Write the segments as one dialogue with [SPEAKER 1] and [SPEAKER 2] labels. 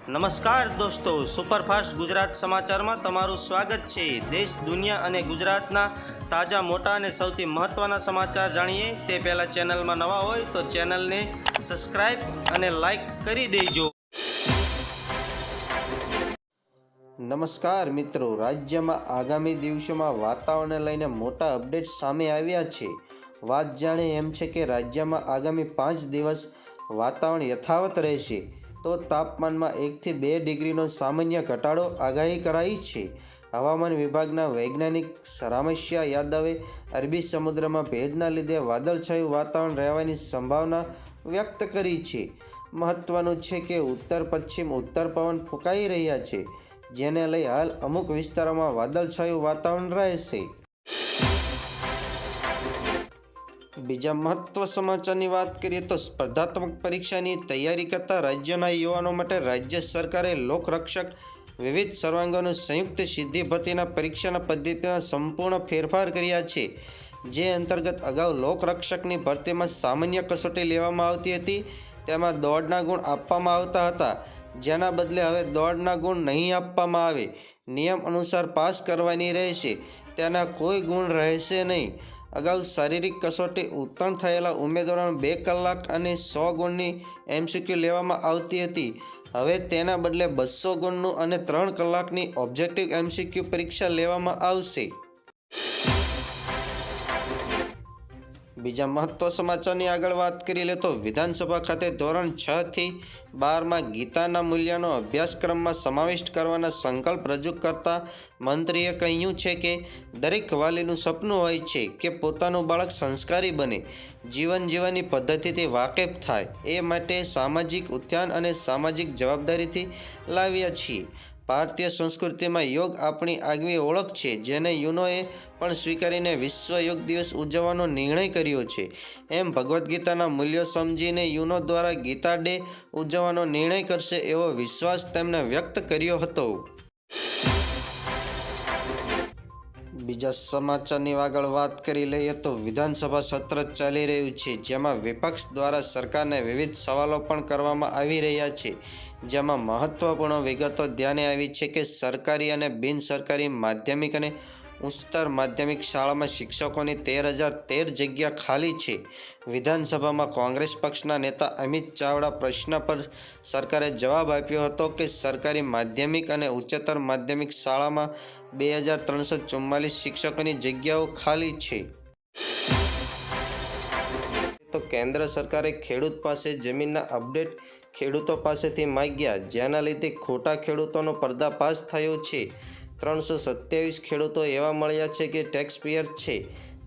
[SPEAKER 1] નમસ્કાર દોસ્તો, સુપરફાસ્ટ ગુજરાત સમાચારમાં તમારું સ્વાગત છે। દેશ, દુનિયા અને ગુજરાતના તાજા, મોટા અને સૌથી મહત્ત્વના સમાચાર જાણીએ તે પહેલાં ચેનલમાં નવા હોય તો ચેનલને સબસ્ક્રાઈબ અને લાઈક કરી દેજો। નમસ્કાર મિત્રો, રાજ્યમાં આગામી દિવસોમાં વાતાવરણને લઈને મોટા અપડેટ સામે આવ્યા છે। વાત જાણે એમ છે કે રાજ્યમાં આગામી 5 દિવસ વાતાવરણ યથાવત રહેશે, તો તાપમાનમાં 1 થી 2 ડિગ્રીનો સામાન્ય ઘટાડો આગાહી કરાઈ છે। હવામાન વિભાગના વૈજ્ઞાનિક રામેશ્વર યાદવે અરબી સમુદ્રમાં ભેજના લીધે વાદળછાયું વાતાવરણ રહેવાની સંભાવના વ્યક્ત કરી છે। મહત્વનું છે કે ઉત્તર પશ્ચિમ ઉત્તર પવન ફૂંકાઈ રહ્યા છે, જેને લઈ હાલ અમુક વિસ્તારોમાં વાદળછાયું વાતાવરણ રહેશે। બીજા મહત્વ સમાચારની વાત કરીએ તો સ્પર્ધાત્મક પરીક્ષાની તૈયારી કરતા રાજ્યના યુવાનો માટે રાજ્ય સરકારે લોકરક્ષક વિવિધ સર્વાંગોનું સંયુક્ત સીધી ભરતીના પરીક્ષાના પદ્ધતિમાં સંપૂર્ણ ફેરફાર કર્યા છે। જે અંતર્ગત અગાઉ લોકરક્ષકની ભરતીમાં સામાન્ય કસોટી લેવામાં આવતી હતી, તેમાં દોડના ગુણ આપવામાં આવતા હતા, જેના બદલે હવે દોડના ગુણ નહીં આપવામાં આવે, નિયમ અનુસાર પાસ કરવાની રહેશે, તેના કોઈ ગુણ રહેશે નહીં। અગાઉ શારીરિક કસોટી ઉત્તીર્ણ થયેલા ઉમેદવારોને 2 કલાક અને 100 ગુણની એમસીક્યુ લેવામાં આવતી હતી, હવે તેના બદલે 200 ગુણનું અને 3 કલાકની ઓબ્જેક્ટિવ એમસીક્યુ પરીક્ષા લેવામાં આવશે। બીજા મહત્વ સમાચારની આગળ વાત કરી લે તો વિધાનસભા ખાતે ધોરણ 6 થી 12માં ગીતાના મૂલ્યનો અભ્યાસક્રમમાં સમાવિષ્ટ કરવાના સંકલ્પ રજૂ કરતા મંત્રીએ કહ્યું છે કે દરેક વાલીનું સપનું હોય છે કે પોતાનું બાળક સંસ્કારી બને, જીવન જીવવાની પદ્ધતિથી વાકેફ થાય, એ માટે સામાજિક ઉત્થાન અને સામાજિક જવાબદારીથી લાવ્યા છીએ। ભારતીય સંસ્કૃતિમાં યોગ આપણી આગવી ઓળખ છે, જેને યુનોએ પણ સ્વીકારીને વિશ્વ યોગ દિવસ ઉજવવાનો નિર્ણય કર્યો છે। એમ ભગવદ્ ગીતાના મૂલ્યો સમજીને યુનો દ્વારા ગીતા ડે ઉજવવાનો નિર્ણય કરશે એવો વિશ્વાસ તેમણે વ્યક્ત કર્યો હતો। બીજા સમાચારની આગળ વાત કરી લઈએ તો વિધાનસભા સત્ર ચાલી રહ્યું છે, જેમાં વિપક્ષ દ્વારા સરકારને વિવિધ સવાલો પણ કરવામાં આવી રહ્યા છે, જેમાં મહત્વપૂર્ણ વિગતો ધ્યાને આવી છે કે સરકારી અને બિનસરકારી માધ્યમિક અને ઉચ્ચતર માધ્યમિક શાળામાં શિક્ષકોની 13,013 જગ્યા ખાલી છે। વિધાનસભામાં કોંગ્રેસ પક્ષના નેતા અમિત ચાવડા પ્રશ્ન પર સરકારે જવાબ આપ્યો હતો કે સરકારી માધ્યમિક અને ઉચ્ચતર માધ્યમિક શાળામાં 2,344 શિક્ષકોની જગ્યાઓ ખાલી છે। તો કેન્દ્ર સરકારે ખેડૂત પાસે જમીનના અપડેટ ખેડૂતો પાસેથી માંગ્યા, જેના લીધે ખોટા ખેડૂતોનો પર્દાફાશ થયો છે। 327 ખેડૂતો એવા મળ્યા છે કે ટેક્સપેયર છે,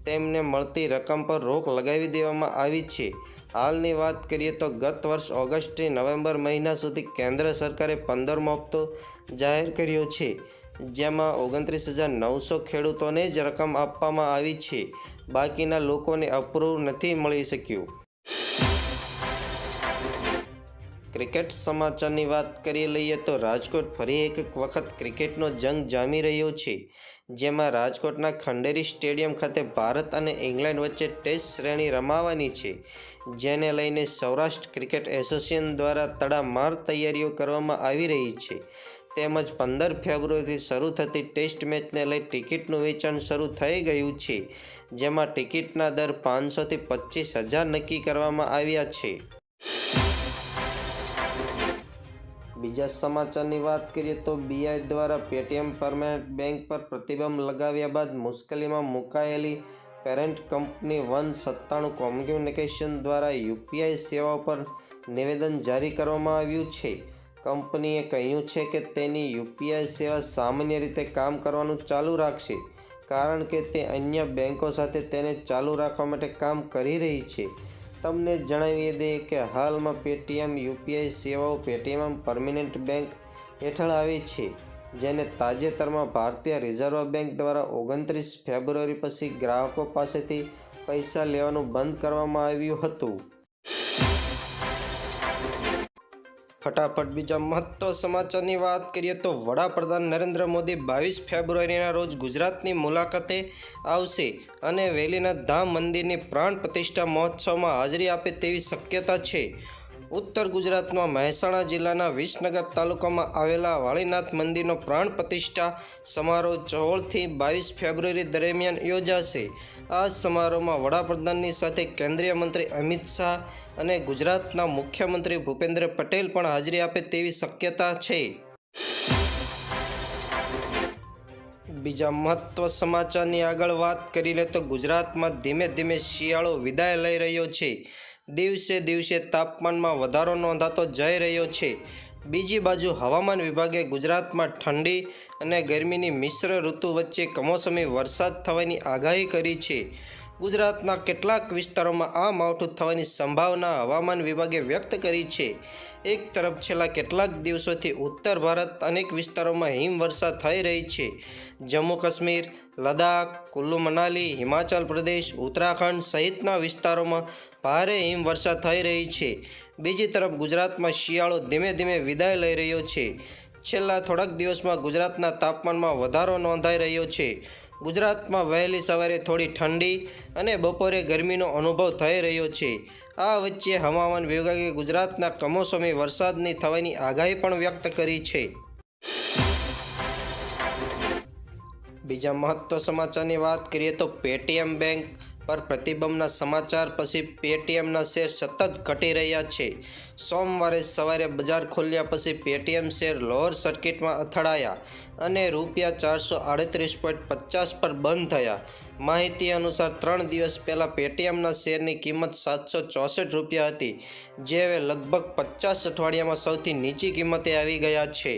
[SPEAKER 1] તેમને મળતી રકમ પર રોક લગાવી દેવામાં આવી છે। હાલની વાત કરીએ તો ગત વર્ષ ઓગસ્ટથી નવેમ્બર મહિના સુધી કેન્દ્ર સરકારે 15મો હપ્તો જાહેર કર્યો છે, જેમાં 29,900 ખેડૂતોને જ રકમ આપવામાં આવી છે, બાકીના લોકોને અપ્રૂવ નથી મળી શક્યું। ક્રિકેટ સમાચારની વાત કરી લઈએ તો રાજકોટ ફરી એક વખત ક્રિકેટનો જંગ જામી રહ્યો છે, જેમાં રાજકોટના ખંડેરી સ્ટેડિયમ ખાતે ભારત અને ઇંગ્લેન્ડ વચ્ચે ટેસ્ટ શ્રેણી રમાવાની છે, જેને લઈને સૌરાષ્ટ્ર ક્રિકેટ એસોસિએશન દ્વારા તડામાર તૈયારીઓ કરવામાં આવી રહી છે। તેમજ 15 ફેબ્રુઆરીથી શરૂ થતી ટેસ્ટ મેચને લઈ ટિકિટનું વેચાણ શરૂ થઈ ગયું છે, જેમાં ટિકિટના દર 500 થી 25,000 નક્કી કરવામાં આવ્યા છે। બીજા સમાચારની વાત કરીએ તો બીઆઈ દ્વારા પેટીએમ પેમેન્ટ બેંક પર પ્રતિબંધ લગાવ્યા બાદ મુશ્કેલીમાં મુકાયેલી પેરેન્ટ કંપની 197 કોમ્યુનિકેશન દ્વારા યુપીઆઈ સેવાઓ પર નિવેદન જારી કરવામાં આવ્યું છે। કંપનીએ કહ્યું છે કે તેની યુપીઆઈ સેવા સામાન્ય રીતે કામ કરવાનું ચાલુ રાખશે, કારણ કે તે અન્ય બેંકો સાથે તેને ચાલુ રાખવા માટે કામ કરી રહી છે। તમને જણાવી દઈએ કે હાલમાં પેટીએમ યુપીઆઈ સેવાઓ પેટીએમ પેમેન્ટ બેંક હેઠળ આવી છે, જેને તાજેતરમાં ભારતીય રિઝર્વ બેંક દ્વારા 29 ફેબ્રુઆરી પછી ગ્રાહકો પાસેથી પૈસા લેવાનું બંધ કરવામાં આવ્યું હતું। ફટાફટ બીજા મહત્વ સમાચારની વાત કરીએ તો વડાપ્રધાન નરેન્દ્ર મોદી 22 ફેબ્રુઆરીના રોજ ગુજરાતની મુલાકાતે આવશે અને વેલીનાથ ધામ મંદિરની પ્રાણ પ્રતિષ્ઠા મહોત્સવમાં હાજરી આપે તેવી શક્યતા છે। ઉત્તર ગુજરાતમાં મહેસાણા જિલ્લાના વિસનગર તાલુકામાં આવેલા વાળીનાથ મંદિરનો પ્રાણ પ્રતિષ્ઠા સમારોહ 16થી 22 ફેબ્રુઆરી દરમિયાન યોજાશે. આ સમારોહમાં વડાપ્રધાનની સાથે કેન્દ્રીય મંત્રી અમિત શાહ અને ગુજરાતના મુખ્યમંત્રી ભૂપેન્દ્ર પટેલ પણ હાજરી આપે તેવી શક્યતા છે. બીજા મહત્વ સમાચારની આગળ વાત કરી લે તો ગુજરાતમાં ધીમે ધીમે શિયાળો વિદાય લઈ રહ્યો છે. દિવસે દિવસે તાપમાનમાં વધારો નોંધાતો જઈ રહ્યો છે. બીજી બાજુ હવામાન વિભાગે ગુજરાતમાં ઠંડી અને ગરમીની મિશ્ર ઋતુ વચ્ચે કમોસમી વરસાદ થવાની આગાહી કરી છે. ગુજરાતના કેટલાક વિસ્તારોમાં આ માવઠું થવાની સંભાવના હવામાન વિભાગે વ્યક્ત કરી છે. એક તરફ છેલ્લા કેટલાક દિવસોથી ઉત્તર ભારત અનેક વિસ્તારોમાં હિમવર્ષા થઈ રહી છે. જમ્મુ કાશ્મીર, લદ્દાખ, કુલ્લુ મનાલી, હિમાચલ પ્રદેશ, ઉત્તરાખંડ સહિતના વિસ્તારોમાં ભારે હિમવર્ષા થઈ રહી છે. બીજી તરફ ગુજરાતમાં શિયાળો ધીમે ધીમે વિદાય લઈ રહ્યો છે. છેલ્લા થોડાક દિવસમાં ગુજરાતના તાપમાનમાં વધારો નોંધાઈ રહ્યો છે. ગુજરાતમાં વહેલી સવારે થોડી ઠંડી અને બપોરે ગરમીનો અનુભવ થઈ રહ્યો છે. આ વચ્ચે હવામાન વિભાગે ગુજરાતના કમોસમી વરસાદની થવાની આગાહી પણ વ્યક્ત કરી છે. બીજા મહત્વ સમાચારની વાત કરીએ તો પેટીએમ બેંક પર પ્રતિબંધના સમાચાર પછી પેટીએમના શેર સતત ઘટી રહ્યા છે. સોમવારે સવારે બજાર ખોલ્યા પછી પેટીએમ શેર લોઅર સર્કિટમાં અથડાયા અને ₹438.50 પર બંધ થયા. માહિતી અનુસાર 3 દિવસ પહેલા પેટીએમના શેરની કિંમત ₹764 હતી, જે હવે લગભગ 50 અઠવાડિયામાં સૌથી નીચી કિંમતે આવી ગયા છે.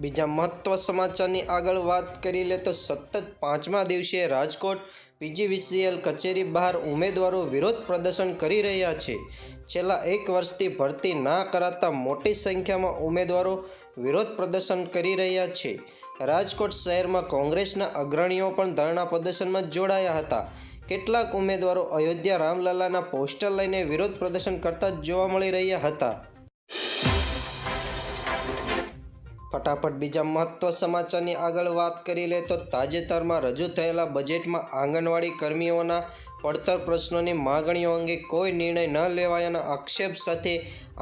[SPEAKER 1] બીજા મહત્વ સમાચારની આગળ વાત કરી લે તો સતત 5મા દિવસે રાજકોટ પીજીવીસીએલ કચેરી બહાર ઉમેદવારો વિરોધ પ્રદર્શન કરી રહ્યા છે. છેલ્લા 1 વર્ષથી ભરતી ના કરાતા મોટી સંખ્યામાં ઉમેદવારો વિરોધ પ્રદર્શન કરી રહ્યા છે. રાજકોટ શહેરમાં કોંગ્રેસના અગ્રણીઓ પણ ધરણા પ્રદર્શનમાં જોડાયા હતા. કેટલાક ઉમેદવારો અયોધ્યા રામલલ્લાના પોસ્ટર લઈને વિરોધ પ્રદર્શન કરતા જોવા મળી રહ્યા હતા. ફટાફટ બીજા મહત્વ સમાચારની આગળ વાત કરી લે તો તાજેતરમાં રજૂ થયેલા બજેટમાં આંગણવાડી કર્મીઓના પડતર પ્રશ્નોની માગણીઓ અંગે કોઈ નિર્ણય ન લેવાયાના આક્ષેપ સાથે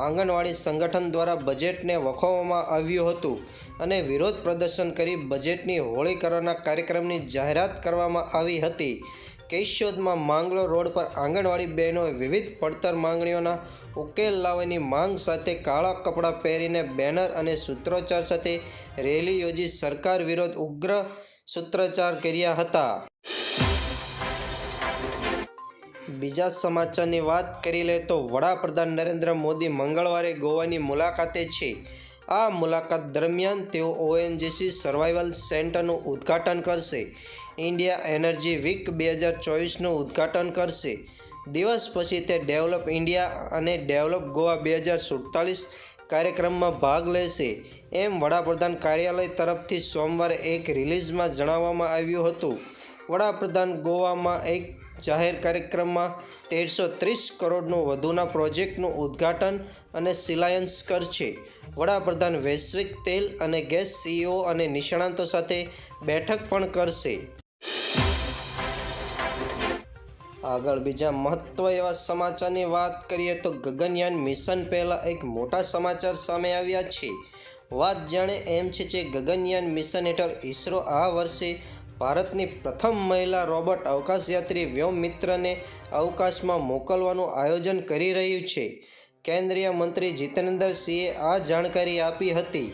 [SPEAKER 1] આંગણવાડી સંગઠન દ્વારા બજેટને વખોવવામાં આવ્યું હતું અને વિરોધ પ્રદર્શન કરી બજેટની હોળી કરવાના કાર્યક્રમની જાહેરાત કરવામાં આવી હતી. કેશોદમાં માંગલો રોડ પર આંગણવાડી બહેનોએ વિવિધ પડતર માંગણીઓના ઉકેલ લાવવાની માંગ સાથે કાળા કપડાં પહેરીને બેનર અને સૂત્રોચ્ચાર સાથે રેલી યોજી સરકાર વિરોધ ઉગ્ર સૂત્રોચ્ચાર કર્યા હતા. બીજા સમાચારની વાત કરી લે તો વડાપ્રધાન નરેન્દ્ર મોદી મંગળવારે ગોવાની મુલાકાતે છે. આ મુલાકાત દરમિયાન તેઓ ઓએનજીસી સર્વાઇવલ સેન્ટરનું ઉદ્ઘાટન કરશે. ઇન્ડિયા એનર્જી વીક 2024નું ઉદ્ઘાટન કરશે. દિવસ પછી તે ડેવલપ ઇન્ડિયા અને ડેવલપ ગોવા 2047 કાર્યક્રમમાં ભાગ લેશે, એમ વડાપ્રધાન કાર્યાલય તરફથી સોમવારે એક રિલીઝમાં જણાવવામાં આવ્યું હતું. વડાપ્રધાન ગોવામાં એક જાહેર કાર્યક્રમમાં 1330 કરોડનું વધુના પ્રોજેક્ટનું ઉદ્ઘાટન અને શિલાન્યાસ કરશે. વડાપ્રધાન વૈશ્વિક તેલ અને ગેસ સીઈઓ અને નિષ્ણાતો સાથે બેઠક પણ કરશે. આગળ બીજા મહત્વ એવા સમાચારની વાત કરીએ તો ગગનયાન મિશન પહેલાં એક મોટા સમાચાર સામે આવ્યા છે. વાત જાણે એમ છે કે ગગનયાન મિશન હેઠળ ઇસરો આ વર્ષે ભારતની પ્રથમ મહિલા રોબોટ અવકાશયાત્રી વ્યોમમિત્રને અવકાશમાં મોકલવાનું આયોજન કરી રહ્યું છે. કેન્દ્રીય મંત્રી જીતેન્દ્ર સિંહે આ જાણકારી આપી હતી.